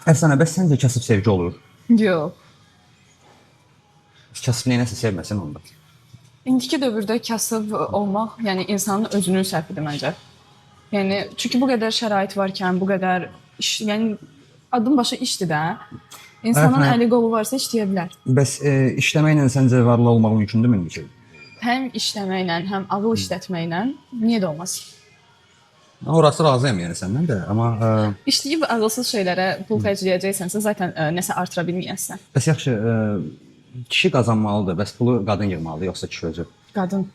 Əfsanə, bəs səncə kasıb sevgi olur? Yox. Kasıbliyi nəsə sevməsin onda. İndiki dövrdə kasıb olmaq, yəni insanın özünün səhvidir məncə. Yəni çünki bu qədər şərait varkən, bu qədər iş, yəni adım başı işdir də. İnsanın Hə. əli qolu varsa işləyə bilər. Bəs işləməklə səncə varlı olmaq mümkündürmü indi ki? Həm işləməklə, həm ağıl işlətməklə niyə də olmaz? Orası razıyam yəni səndən də, amma İşləyib ağılsız şeylərə pul xərcləyəcəksənsə, zaten nəsə artıra bilməyəsən. bəs yaxşı, kişi qazanmalıdır, bəs pulu qadın yığmalıdır, yoxsa kişi özü? Qadın.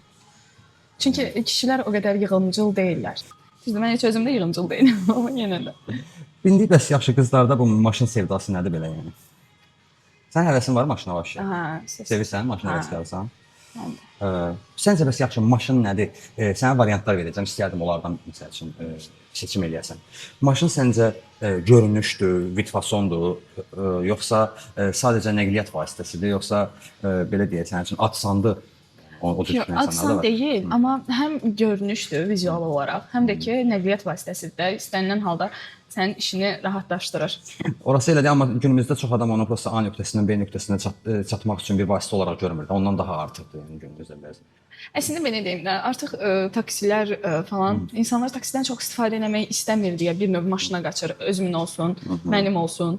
Çünki kişilər o qədər yığımcıl deyillər. Düzdür, mən heç özüm də yığımcıl deyiləm, amma yenə də. İndi bəs yaxşı qızlarda bu maşın sevdası nədir belə yəni? Sən həvəsin var maşına vəbşi? Aha, Sevirsən maşına həvəs qalsan? Həm də. Səncə bəs yaxşı maşın nədir? Sənə variantlar verəcəm, istərdim onlardan məsəl üçün seçim eləyəsən. Maşın səncə görünüşdür, vitfasondur, yoxsa sadəcə nəqliyyat vasitəsidir, yoxsa belə deyək sənin üçün atsandır? O cür Yox, düşünən insanlar da atsan var. deyil, amma həm görünüşdür vizual olaraq, həm də ki, nəqliyyat vasitəsidir də, istənilən halda sənin işini rahatlaşdırır. Orası elədir, amma günümüzdə çox adam onu prosta A nöqtəsindən B nöqtəsinə çatmaq üçün bir vasitə olaraq görmür. Ondan daha artıqdır yəni günümüzdə bəzi. Əslində belə deyim də, artıq taksilər falan, insanlar taksidən çox istifadə etmək istəmir deyə bir növ maşına qaçır, özümün olsun, mənim olsun.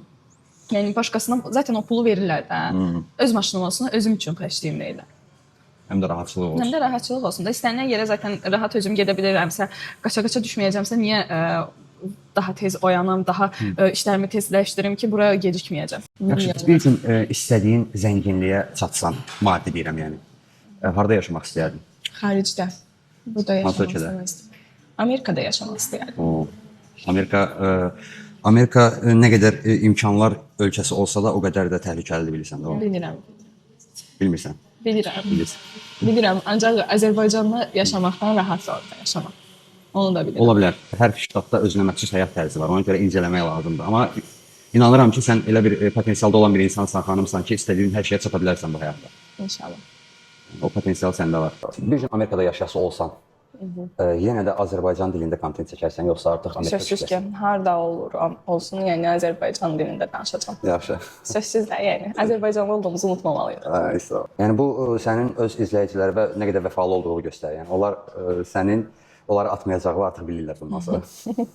Yəni başqasına zaten o pulu verirlər də. Öz maşınım olsun, özüm üçün xərcləyim deyirlər. Həm də rahatçılıq olsun. Həm də rahatçılıq olsun da. İstənilən yerə zaten rahat özüm gedə bilirəmsə, qaça-qaça düşməyəcəmsə, niyə daha tez oyanam, daha işlərimi tezləşdirim ki, bura gecikməyəcəm. Yaxşı, bir gün istədiyin zənginliyə çatsan, maddi deyirəm yəni. Harda yaşamaq istəyərdin? Xaricdə. Burada yaşamaq Hansı ölkədə? istəmirəm. Amerikada yaşamaq istəyərdim. Amerika nə qədər imkanlar ölkəsi olsa da o qədər də təhlükəlidir bilirsən də o. Bilirəm. Bilmirsən. Bilirəm. Bilirsən. Bilirəm, ancaq Azərbaycanda yaşamaqdan rahat orada yaşamaq. Onu da bilirəm. Ola bilər. Hər ştatda özünə məxsus həyat tərzi var. Ona görə incələmək lazımdır. Amma inanıram ki, sən elə bir potensialda olan bir insansan, xanımsan ki, istədiyin hər şeyə çata bilərsən bu həyatda. İnşallah. O potensial səndə var. Bir gün Amerikada yaşası olsan, yenə də Azərbaycan dilində kontent çəkərsən, yoxsa artıq Amerika Sözsüz ki, harda olsun, yəni Azərbaycan dilində danışacağam. Yaxşı. Sözsüz də, yəni Azərbaycanlı olduğumuzu unutmamalıyıq. Yəni bu sənin öz izləyicilərə nə qədər vəfalı olduğunu göstərir. Yəni onlar sənin onları atmayacaqlar artıq bilirlər bundan sonra.